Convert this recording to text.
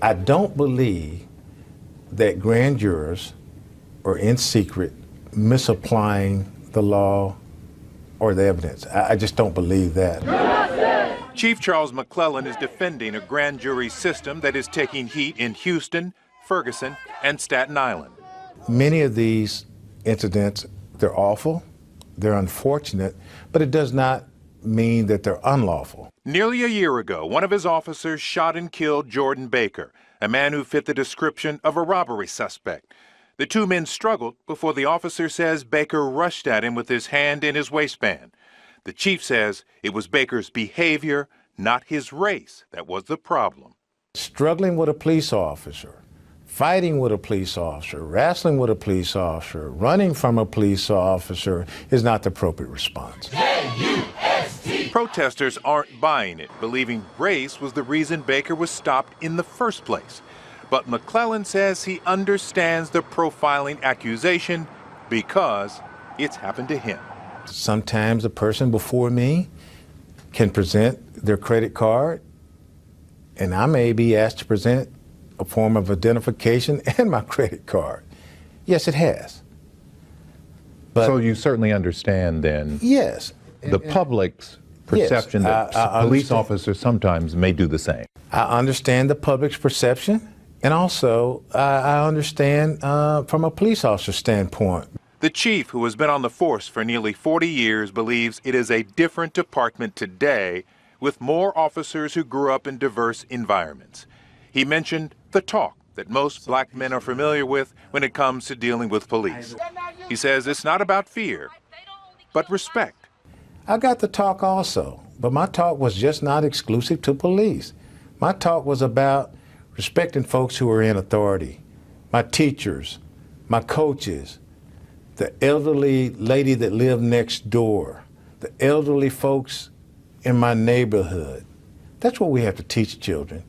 I don't believe that grand jurors are in secret misapplying the law or the evidence. I just don't believe that. Chief Charles McClellan is defending a grand jury system that is taking heat in Houston, Ferguson, and Staten Island. Many of these incidents, they're awful, they're unfortunate, but it does not mean that they're unlawful. Nearly a year ago, one of his officers shot and killed Jordan Baker, a man who fit the description of a robbery suspect. The two men struggled before the officer says Baker rushed at him with his hand in his waistband. The chief says it was Baker's behavior, not his race, that was the problem. Struggling with a police officer, fighting with a police officer, wrestling with a police officer, running from a police officer is not the appropriate response. Protesters aren't buying it, believing race was the reason Baker was stopped in the first place. But McClellan says he understands the profiling accusation because it's happened to him. Sometimes the person before me can present their credit card, and I may be asked to present a form of identification and my credit card. Yes, it has. But so you certainly understand then yes, the public's perception yes, that police officers sometimes may do the same. I understand the public's perception, and also I understand from a police officer's standpoint. The chief, who has been on the force for nearly 40 years, believes it is a different department today with more officers who grew up in diverse environments. He mentioned the talk that most black men are familiar with when it comes to dealing with police. He says it's not about fear, but respect. I got the talk also, but my talk was just not exclusive to police. My talk was about respecting folks who are in authority, my teachers, my coaches, the elderly lady that lived next door, the elderly folks in my neighborhood. That's what we have to teach children.